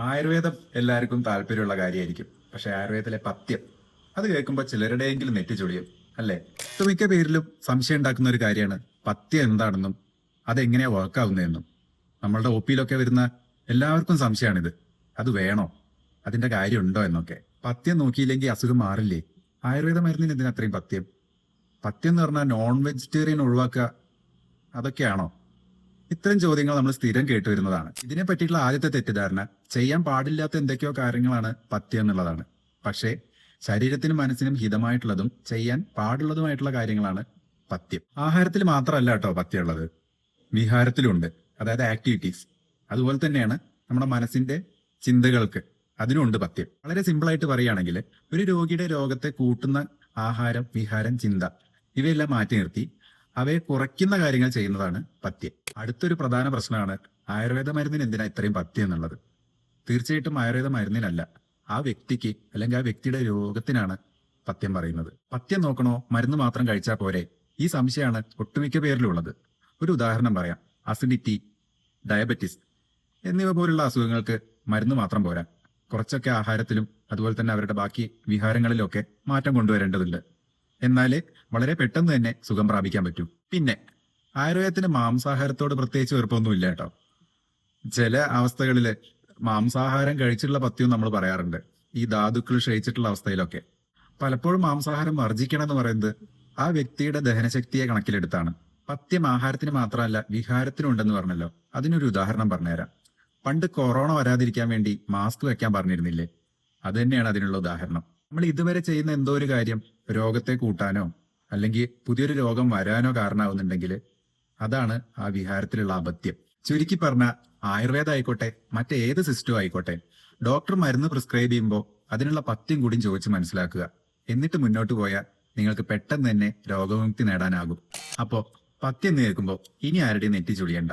ആയുർവേദം എല്ലാവർക്കും താല്പര്യമുള്ള കാര്യമായിരിക്കും. പക്ഷെ ആയുർവേദത്തിലെ പഥ്യം അത് കേൾക്കുമ്പോൾ ചിലരുടെയെങ്കിലും നെറ്റി ചൊളിയും അല്ലേ? മിക്ക പേരിലും സംശയം ഉണ്ടാക്കുന്ന ഒരു കാര്യമാണ് പഥ്യം എന്താണെന്നും അതെങ്ങനെയാ വർക്കാവുന്നതെന്നും. നമ്മളുടെ ഒ പിയിലൊക്കെ വരുന്ന എല്ലാവർക്കും സംശയമാണിത്. അത് വേണോ, അതിന്റെ കാര്യമുണ്ടോ എന്നൊക്കെ. പഥ്യം നോക്കിയില്ലെങ്കിൽ അസുഖം മാറില്ലേ? ആയുർവേദ മരുന്നിന് എന്തിനാ അത്രയും പഥ്യം? പഥ്യം എന്ന് പറഞ്ഞാൽ നോൺ വെജിറ്റേറിയൻ ഒഴിവാക്കുക, അതൊക്കെയാണോ? ഇത്തരം ചോദ്യങ്ങൾ നമ്മൾ സ്ഥിരം കേട്ടുവരുന്നതാണ്. ഇതിനെ പറ്റിയിട്ടുള്ള ആദ്യത്തെ തെറ്റിദ്ധാരണ ചെയ്യാൻ പാടില്ലാത്ത എന്തൊക്കെയോ കാര്യങ്ങളാണ് പഥ്യം എന്നുള്ളതാണ്. പക്ഷേ ശരീരത്തിനും മനസ്സിനും ഹിതമായിട്ടുള്ളതും ചെയ്യാൻ പാടുള്ളതുമായിട്ടുള്ള കാര്യങ്ങളാണ് പഥ്യം. ആഹാരത്തിൽ മാത്രമല്ല കേട്ടോ പഥ്യം ഉള്ളത്, വിഹാരത്തിലുണ്ട്, അതായത് ആക്ടിവിറ്റീസ്. അതുപോലെ തന്നെയാണ് നമ്മുടെ മനസ്സിന്റെ ചിന്തകൾക്ക്, അതിനുണ്ട് പഥ്യം. വളരെ സിമ്പിളായിട്ട് പറയുകയാണെങ്കിൽ ഒരു രോഗിയുടെ രോഗത്തെ കൂട്ടുന്ന ആഹാരം, വിഹാരം, ചിന്ത ഇവയെല്ലാം മാറ്റി നിർത്തി അവയെ കുറയ്ക്കുന്ന കാര്യങ്ങൾ ചെയ്യുന്നതാണ് പഥ്യം. അടുത്തൊരു പ്രധാന പ്രശ്നമാണ് ആയുർവേദ മരുന്നിന് എന്തിനാ ഇത്രയും പഥ്യം എന്നുള്ളത്. തീർച്ചയായിട്ടും ആയുർവേദ മരുന്നിനല്ല, ആ വ്യക്തിക്ക് അല്ലെങ്കിൽ ആ വ്യക്തിയുടെ രോഗത്തിനാണ് പഥ്യം പറയുന്നത്. പഥ്യം നോക്കണോ മരുന്ന് മാത്രം കഴിച്ചാൽ പോരെ? ഈ സംശയമാണ് ഒട്ടുമിക്ക പേരിലുള്ളത്. ഒരു ഉദാഹരണം പറയാം. അസിഡിറ്റി, ഡയബറ്റിസ് എന്നിവ പോലുള്ള അസുഖങ്ങൾക്ക് മരുന്ന് മാത്രം പോരാ. കുറച്ചൊക്കെ ആഹാരത്തിലും അതുപോലെ തന്നെ അവരുടെ ബാക്കി വിഹാരങ്ങളിലൊക്കെ മാറ്റം കൊണ്ടുവരേണ്ടതുണ്ട്. എന്നാലേ വളരെ പെട്ടെന്ന് തന്നെ സുഖം പ്രാപിക്കാൻ പറ്റൂ. പിന്നെ ആയുർവേദത്തിന് മാംസാഹാരത്തോട് പ്രത്യേകിച്ച് വെറുപ്പൊന്നുമില്ല കേട്ടോ. ചില അവസ്ഥകളില് മാംസാഹാരം കഴിച്ചിട്ടുള്ള പഥ്യവും നമ്മൾ പറയാറുണ്ട്, ഈ ധാതുക്കൾ ക്ഷയിച്ചിട്ടുള്ള അവസ്ഥയിലൊക്കെ. പലപ്പോഴും മാംസാഹാരം വർജിക്കണം എന്ന് പറയുന്നത് ആ വ്യക്തിയുടെ ദഹനശക്തിയെ കണക്കിലെടുത്താണ്. പഥ്യം ആഹാരത്തിന് മാത്രമല്ല വിഹാരത്തിനും ഉണ്ടെന്ന് പറഞ്ഞല്ലോ. അതിനൊരു ഉദാഹരണം പറഞ്ഞുതരാം. പണ്ട് കൊറോണ വരാതിരിക്കാൻ വേണ്ടി മാസ്ക് വെക്കാൻ പറഞ്ഞിരുന്നില്ലേ? അത് തന്നെയാണ് അതിനുള്ള ഉദാഹരണം. നമ്മൾ ഇതുവരെ ചെയ്യുന്ന എന്തോ ഒരു കാര്യം രോഗത്തെ കൂട്ടാനോ അല്ലെങ്കിൽ പുതിയൊരു രോഗം വരാനോ കാരണമാവുന്നുണ്ടെങ്കിൽ അതാണ് ആ വിഹാരത്തിലുള്ള അപഥ്യം. ചുരുക്കി പറഞ്ഞ ആയുർവേദ ആയിക്കോട്ടെ മറ്റേത് സിസ്റ്റം ആയിക്കോട്ടെ, ഡോക്ടർ മരുന്ന് പ്രിസ്ക്രൈബ് ചെയ്യുമ്പോൾ അതിനുള്ള പഥ്യം കൂടി ചോദിച്ച് മനസ്സിലാക്കുക. എന്നിട്ട് മുന്നോട്ട് പോയാൽ നിങ്ങൾക്ക് പെട്ടെന്ന് തന്നെ രോഗവിമുക്തി നേടാനാകും. അപ്പോ പഥ്യം കേൾക്കുമ്പോൾ ഇനി ആരുടെയും നെറ്റി ചുളിയണ്ട.